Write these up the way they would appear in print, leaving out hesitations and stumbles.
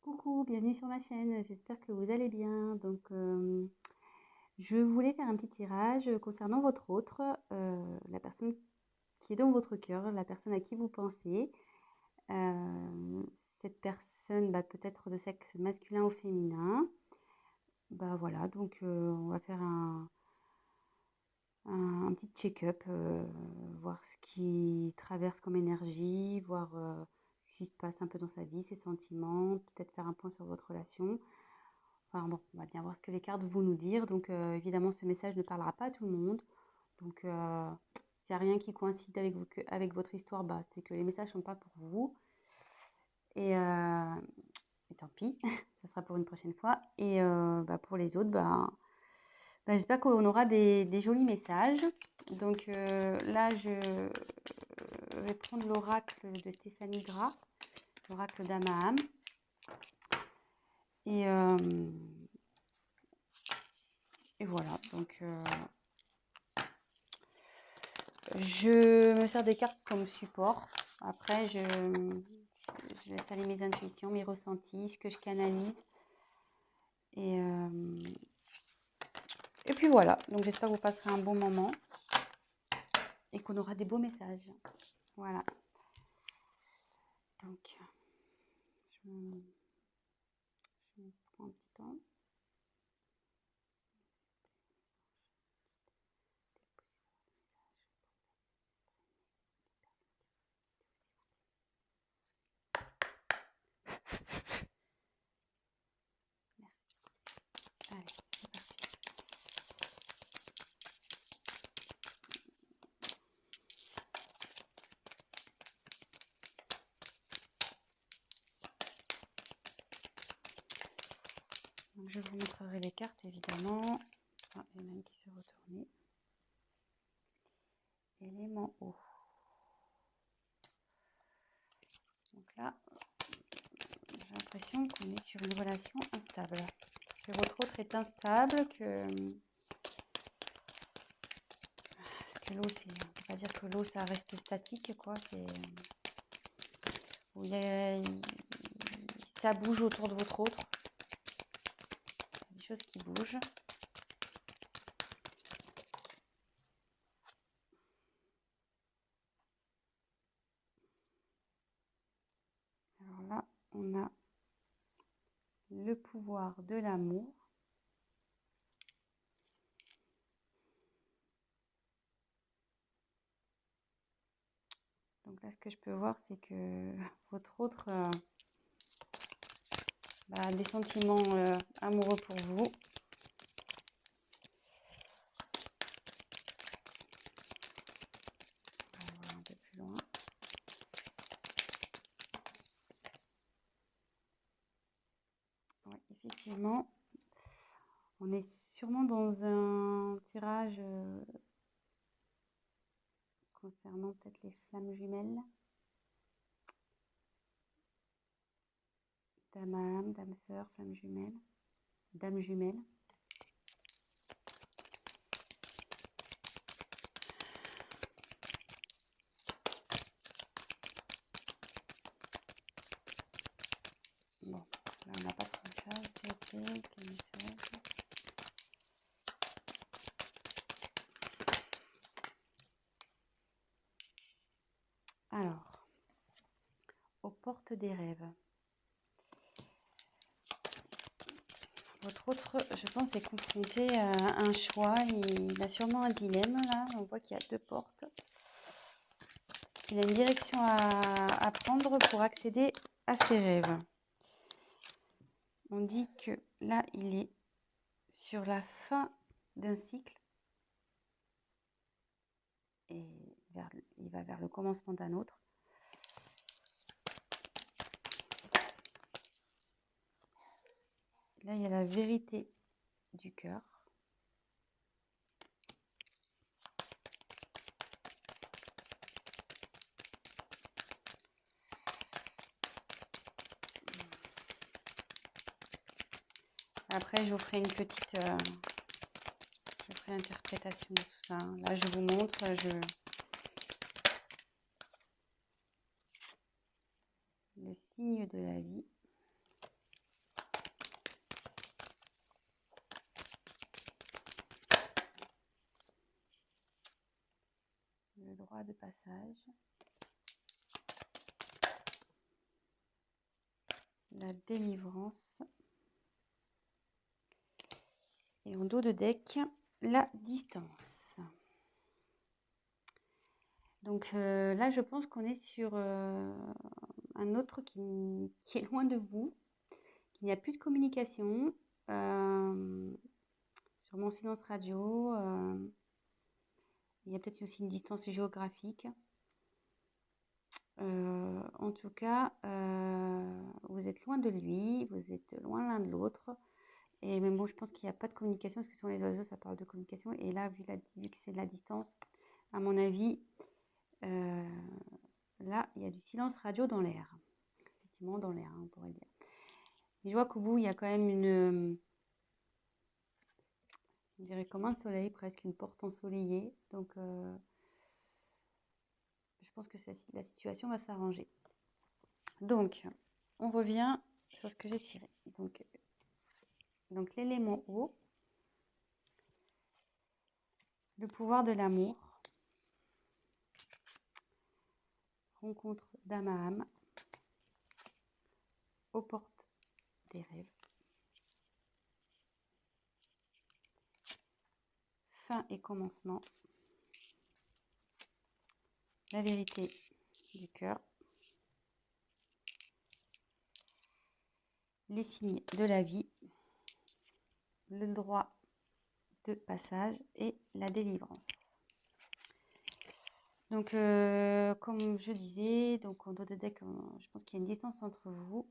Coucou, bienvenue sur ma chaîne, j'espère que vous allez bien. Je voulais faire un petit tirage concernant votre autre, la personne qui est dans votre cœur, la personne à qui vous pensez. Euh, Cette personne, peut être de sexe masculin ou féminin. Voilà, on va faire un petit check-up, voir ce qui traverse comme énergie, voir ce qui se passe un peu dans sa vie, ses sentiments, peut-être faire un point sur votre relation. Enfin bon, on va bien voir ce que les cartes vont nous dire. Évidemment, ce message ne parlera pas à tout le monde. S'il n'y a rien qui coïncide avec votre histoire, c'est que les messages ne sont pas pour vous. Et, euh, et tant pis, ça sera pour une prochaine fois. Pour les autres, j'espère qu'on aura des jolis messages. Là, je vais prendre l'oracle de Stéphanie Gras, l'oracle d'Amaham. Et, euh, et voilà, je me sers des cartes comme support. Après, je laisse aller mes intuitions, mes ressentis, ce que je canalise. Et, euh, et puis voilà, donc j'espère que vous passerez un bon moment et qu'on aura des beaux messages. Voilà. Donc, je me prends un petit temps. Merci. Allez, c'est parti. Donc, je vous montrerai les cartes, évidemment. Ah, il y en a une qui s'est retournée. Élément eau. Donc là, j'ai l'impression qu'on est sur une relation instable. Que votre autre est instable, parce que l'eau, on ne peut pas dire que l'eau, ça reste statique, quoi. Ça bouge autour de votre autre. Il y a des choses qui bougent. Alors là, on a le pouvoir de l'amour. Donc là, ce que je peux voir, c'est que votre autre a des sentiments amoureux pour vous. On va voir un peu plus loin. Oui, effectivement, on est sûrement dans un tirage concernant peut-être les flammes jumelles. Dame âme, dame sœur, flamme jumelle, dame jumelle. Bon, là on n'a pas trop ça, c'est ok, quel message. Alors, aux portes des rêves. Votre autre, je pense, est confronté à un choix. Il a sûrement un dilemme, là. On voit qu'il y a deux portes. Il a une direction à prendre pour accéder à ses rêves. On dit que là, il est sur la fin d'un cycle et il va vers le commencement d'un autre. Là, il y a la vérité du cœur. Après, je vous ferai une petite interprétation de tout ça. Là, je vous montre, le signe de la vie. de passage. La délivrance. Et en dos de deck, la distance. Donc là, je pense qu'on est sur un autre qui est loin de vous, qu'il n'y a plus de communication. Sur mon silence radio, il y a peut-être aussi une distance géographique. En tout cas, vous êtes loin de lui, vous êtes loin l'un de l'autre. Et même bon, je pense qu'il n'y a pas de communication, parce que sur les oiseaux, ça parle de communication. Et là, vu que c'est de la distance, à mon avis, là, il y a du silence radio dans l'air. Effectivement, dans l'air, on pourrait dire. Et je vois qu'au bout, il y a quand même on dirait comme un soleil, presque une porte ensoleillée. Donc, je pense que la situation va s'arranger. Donc, on revient sur ce que j'ai tiré. Donc l'élément eau, le pouvoir de l'amour, rencontre d'âme à âme, aux portes des rêves, fin et commencement, la vérité du cœur, les signes de la vie, le droit de passage et la délivrance. Donc, comme je disais, donc en dos de deck, je pense qu'il y a une distance entre vous.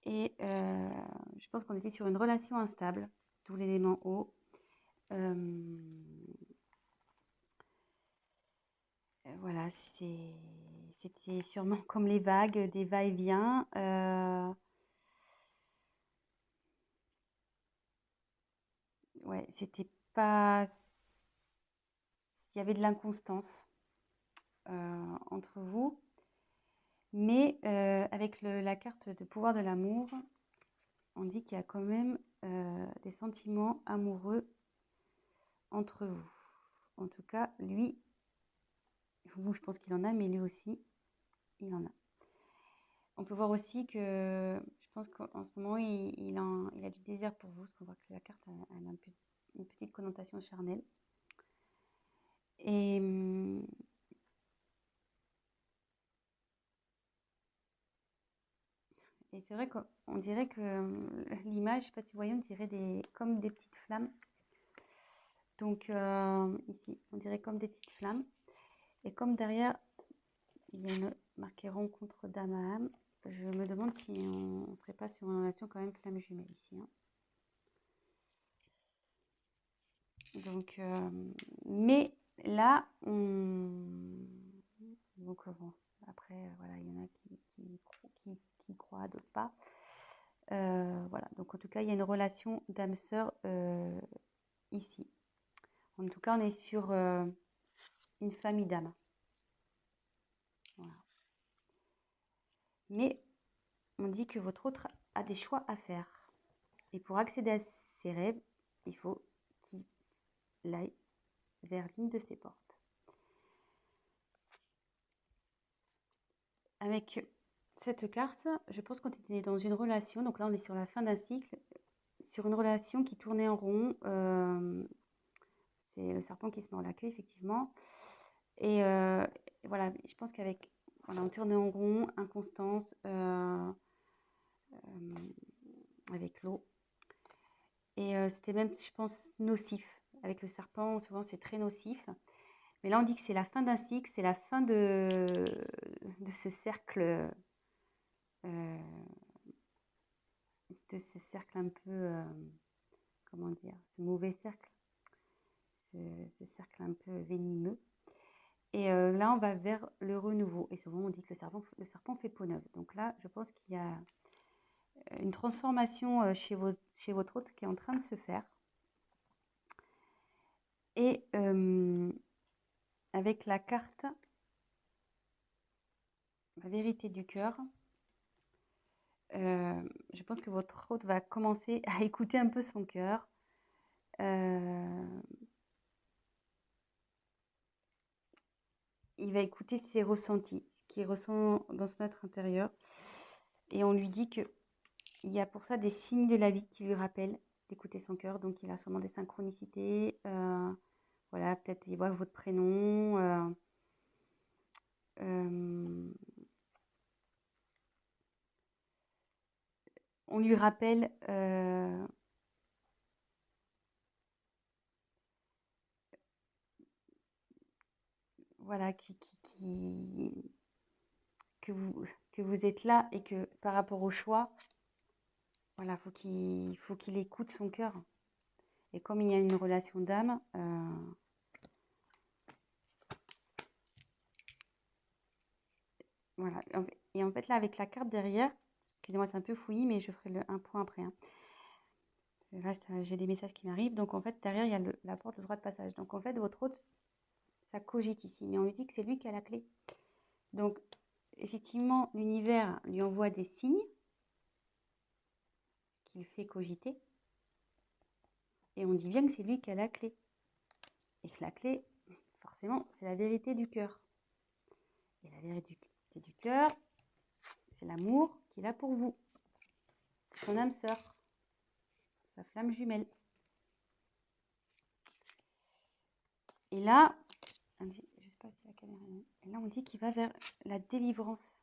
Et je pense qu'on était sur une relation instable, d'où l'élément eau. Voilà, c'était sûrement comme les vagues, des va-et-vient. Ouais, c'était pas. Il y avait de l'inconstance entre vous. Mais avec la carte de pouvoir de l'amour, on dit qu'il y a quand même des sentiments amoureux entre vous. En tout cas, lui, vous, je pense qu'il en a, mais lui aussi, il en a. On peut voir aussi que je pense qu'en ce moment, il a du désir pour vous, parce qu'on voit que la carte elle a une petite connotation charnelle. Et c'est vrai qu'on dirait que l'image, je ne sais pas si vous voyez, on dirait comme des petites flammes. Donc ici, on dirait comme des petites flammes. Et comme derrière, il y a marqué rencontre d'âme à âme, je me demande si on ne serait pas sur une relation quand même flamme jumelle ici. Hein. Donc, mais là, donc bon, après, voilà, il y en a qui croient, d'autres pas. Voilà, donc en tout cas, il y a une relation d'âme sœur ici. En tout cas, on est sur une famille d'âmes. Voilà. Mais on dit que votre autre a des choix à faire. Et pour accéder à ses rêves, il faut qu'il aille vers l'une de ses portes. Avec cette carte, je pense qu'on était dans une relation, donc là on est sur la fin d'un cycle, sur une relation qui tournait en rond. C'est le serpent qui se mord la queue, effectivement. Et voilà, je pense qu'avec, voilà, on tournait en rond, inconstance, avec l'eau. Et c'était même, je pense, nocif. Avec le serpent, souvent c'est très nocif. Mais là, on dit que c'est la fin d'un cycle, c'est la fin de ce cercle, un peu, comment dire, ce mauvais cercle, ce cercle un peu venimeux. Et là, on va vers le renouveau. Et souvent, on dit que le serpent fait peau neuve. Donc là, je pense qu'il y a une transformation chez votre hôte qui est en train de se faire. Et avec la carte, la vérité du cœur, je pense que votre hôte va commencer à écouter un peu son cœur. il va écouter ses ressentis, ce qu'il ressent dans son être intérieur. Et on lui dit qu'il y a pour ça des signes de la vie qui lui rappellent d'écouter son cœur. Donc, il a sûrement des synchronicités. Voilà, peut-être il voit votre prénom. On lui rappelle voilà, que vous êtes là et que par rapport au choix, voilà, faut qu'il écoute son cœur. Et comme il y a une relation d'âme, voilà. Et en fait, là, avec la carte derrière, excusez-moi, c'est un peu fouillis, mais je ferai un point après. Hein. Là, j'ai des messages qui m'arrivent. Donc, en fait, derrière, il y a la porte, le droit de passage. Donc, en fait, votre hôte, ça cogite ici. Mais on lui dit que c'est lui qui a la clé. Donc, effectivement, l'univers lui envoie des signes qu'il fait cogiter. Et on dit bien que c'est lui qui a la clé. Et que la clé, forcément, c'est la vérité du cœur. Et la vérité du cœur, c'est l'amour qu'il a pour vous. Son âme sœur, sa flamme jumelle. Et là, je ne sais pas si la caméra est... Et là, on dit qu'il va vers la délivrance.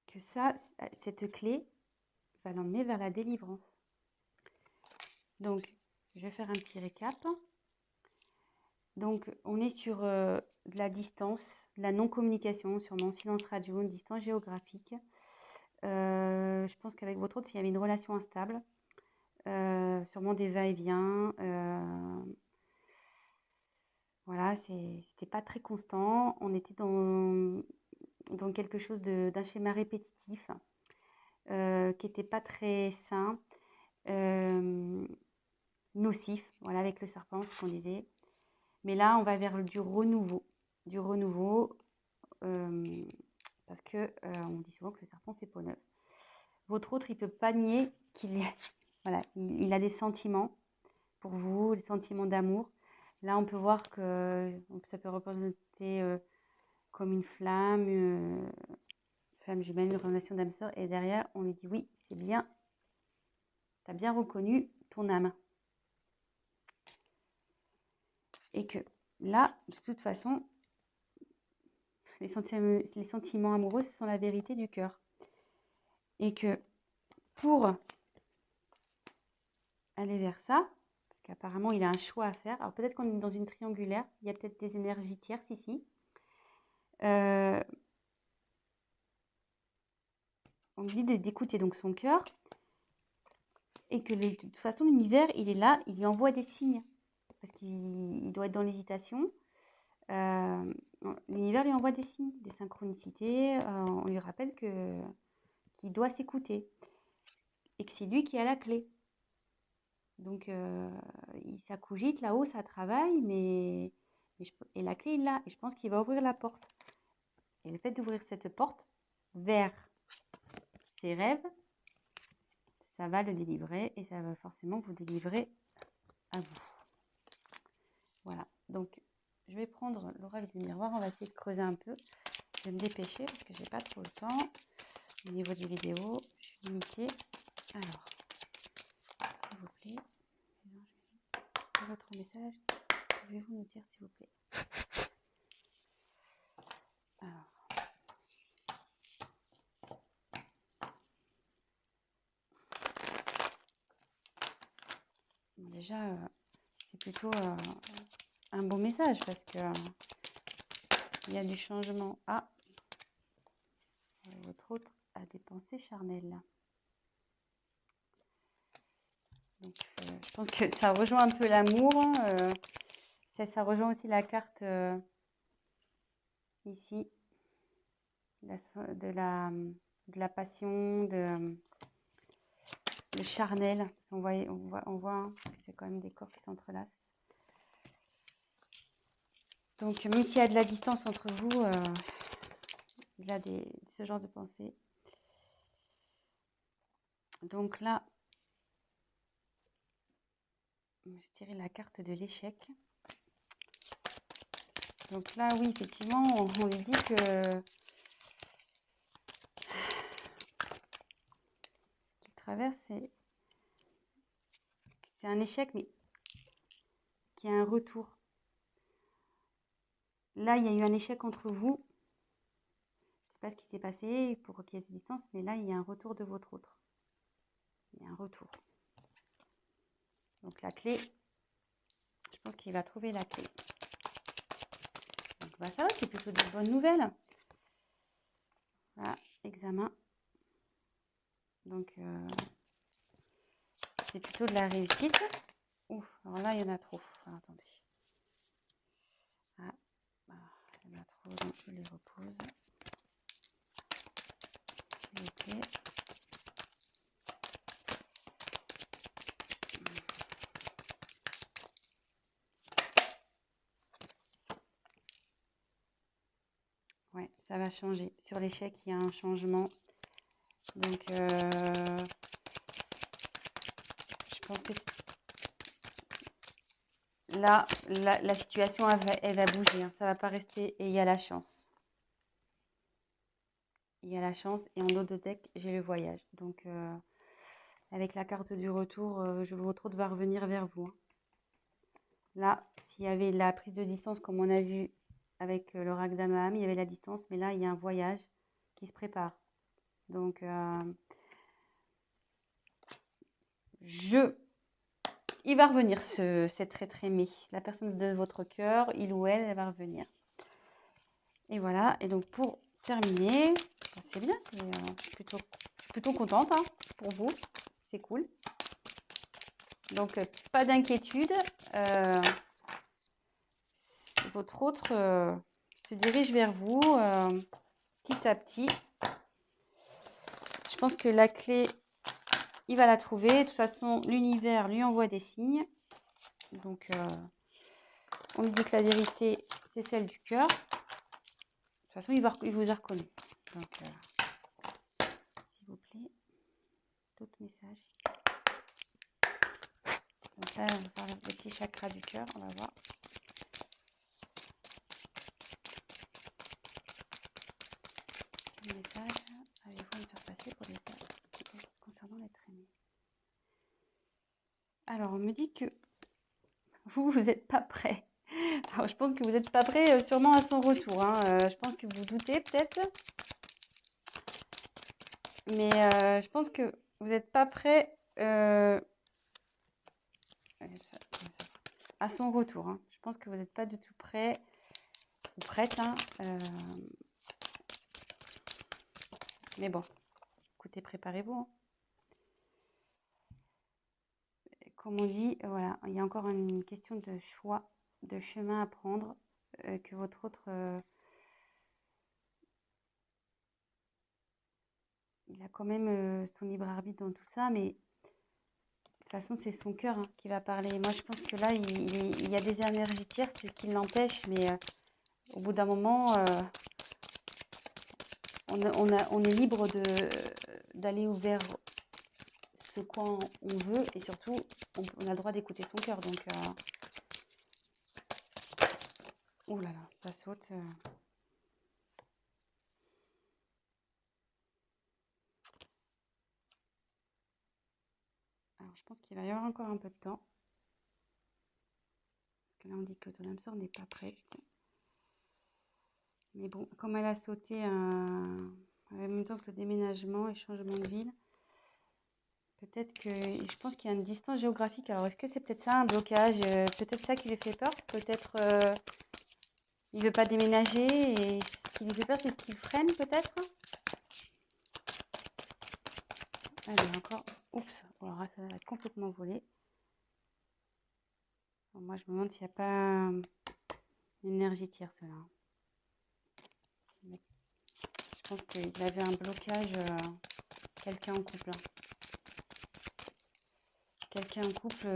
Que ça, cette clé va l'emmener vers la délivrance. Donc, je vais faire un petit récap. Donc, on est sur de la distance, de la non-communication, sûrement silence radio, une distance géographique. Je pense qu'avec votre autre, il y avait une relation instable, sûrement des va-et-vient. Voilà, c'était pas très constant. On était dans quelque chose d'un schéma répétitif qui n'était pas très sain, nocif, voilà, avec le serpent, ce qu'on disait. Mais là, on va vers du renouveau, parce que on dit souvent que le serpent fait peau neuve. Votre autre, il peut pas nier qu'il est, voilà, il a des sentiments pour vous, des sentiments d'amour. Là, on peut voir que ça peut représenter comme une flamme jumelle, une relation d'âme sœur. Et derrière, on lui dit oui, c'est bien, tu as bien reconnu ton âme. Et que là, de toute façon, les sentiments amoureux, ce sont la vérité du cœur. Et que pour aller vers ça, parce qu'apparemment, il a un choix à faire. Alors peut-être qu'on est dans une triangulaire, il y a peut-être des énergies tierces ici. On dit d'écouter donc son cœur et que de toute façon, l'univers, il est là, il lui envoie des signes parce qu'il doit être dans l'hésitation. L'univers lui envoie des signes, des synchronicités. On lui rappelle qu'il doit s'écouter et que c'est lui qui a la clé. Donc, ça cogite là-haut, ça travaille, et la clé, il l'a. Et je pense qu'il va ouvrir la porte. Et le fait d'ouvrir cette porte vers ses rêves, ça va le délivrer et ça va forcément vous délivrer à vous. Voilà. Donc, je vais prendre l'oracle du miroir. On va essayer de creuser un peu. Je vais me dépêcher parce que j'ai pas trop le temps. Au niveau des vidéos, je suis limitée. Alors, s'il vous plaît, votre message, pouvez-vous nous dire s'il vous plaît? Alors, bon, déjà, c'est plutôt un bon message parce que il y a du changement. Ah, votre autre a des pensées charnelles. Donc, je pense que ça rejoint un peu l'amour. Ça rejoint aussi la carte ici de la passion, le charnel. On voit que c'est quand même des corps qui s'entrelacent. Donc, même s'il y a de la distance entre vous, il y a ce genre de pensée. Donc là, je tirais la carte de l'échec. Donc là, oui, effectivement, on lui dit que ce qu'il traverse, c'est un échec, mais qu'il y a un retour. Là, il y a eu un échec entre vous. Je ne sais pas ce qui s'est passé pour qu'il y ait cette distance, mais là, il y a un retour de votre autre. Il y a un retour. Donc la clé, je pense qu'il va trouver la clé. Donc bah, ça va, c'est plutôt de bonnes nouvelles. Voilà, examen. Donc c'est plutôt de la réussite. Ouf, alors là, il y en a trop. Alors, attendez. Ah, il y en a trop, donc je les repose. S'il vous plaît. Ouais, ça va changer. Sur l'échec, il y a un changement. Donc, je pense que là, la situation, elle va bouger. Hein. Ça ne va pas rester. Et il y a la chance. Il y a la chance. Et en haut de deck, j'ai le voyage. Donc, avec la carte du retour, votre autre va revenir vers vous. Hein. Là, s'il y avait la prise de distance, comme on a vu avec l'oracle d'Amaham, il y avait la distance. Mais là, il y a un voyage qui se prépare. Donc, il va revenir, cet être aimé. La personne de votre cœur, il ou elle va revenir. Et voilà. Et donc, pour terminer, c'est bien. Je suis plutôt contente hein, pour vous. C'est cool. Donc, pas d'inquiétude. Votre autre se dirige vers vous petit à petit. Je pense que la clé, il va la trouver. De toute façon, l'univers lui envoie des signes. Donc, on lui dit que la vérité, c'est celle du cœur. De toute façon, il vous a reconnu. Donc, s'il vous plaît, d'autres messages. Donc là, on va faire le petit chakra du cœur. On va voir. Quel message avez-vous à me faire passer pour les tests concernant l'être aimé? Alors, on me dit que vous n'êtes pas prêt. Alors, je pense que vous n'êtes pas prêt sûrement à son retour. Hein. Je pense que vous doutez peut-être. Mais je pense que vous n'êtes pas prêt à son retour. Hein. Je pense que vous n'êtes pas du tout prêt ou prête. Hein. Mais bon, écoutez, préparez-vous. Hein. Comme on dit, voilà, il y a encore une question de choix, de chemin à prendre, que votre autre... il a quand même son libre arbitre dans tout ça, mais de toute façon, c'est son cœur hein, qui va parler. Moi, je pense que là, il y a des énergies tierces qui l'empêchent, mais au bout d'un moment, on est libre d'aller vers ce quoi on veut, et surtout, on a le droit d'écouter son cœur. Donc, oh là là, ça saute. Alors, je pense qu'il va y avoir encore un peu de temps. Parce que là, on dit que ton âme sœur n'est pas prête. Mais bon, comme elle a sauté en même temps que le déménagement et changement de ville, peut-être que... Je pense qu'il y a une distance géographique. Alors, est-ce que c'est peut-être ça, un blocage? Peut-être ça qui lui fait peur. Peut-être il ne veut pas déménager. Et ce qui lui fait peur, c'est ce qui le freine, peut-être. Allez, encore... Oups, alors là, ça va être complètement volé. Alors, moi, je me demande s'il n'y a pas une énergie tierce, là. Je pense qu'il avait un blocage, quelqu'un en couple. Hein. Quelqu'un en couple,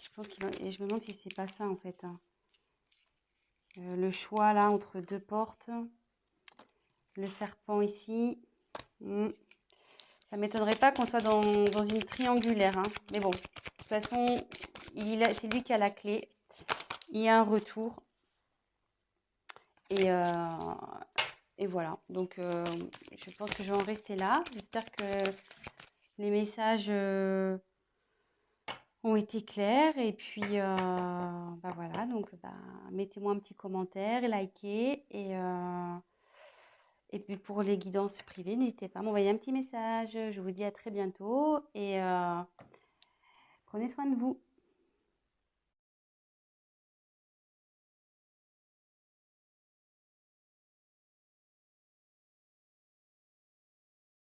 je pense et je me demande si c'est pas ça en fait. Hein. Le choix là entre deux portes, le serpent ici. Ça m'étonnerait pas qu'on soit dans une triangulaire. Hein. Mais bon, de toute façon, c'est lui qui a la clé. il y a un retour. Et, et voilà. Donc, je pense que je vais en rester là. J'espère que les messages ont été clairs. Et puis, bah voilà. Donc, bah, mettez-moi un petit commentaire, likez. Et puis, pour les guidances privées, n'hésitez pas à m'envoyer un petit message. Je vous dis à très bientôt. Et prenez soin de vous.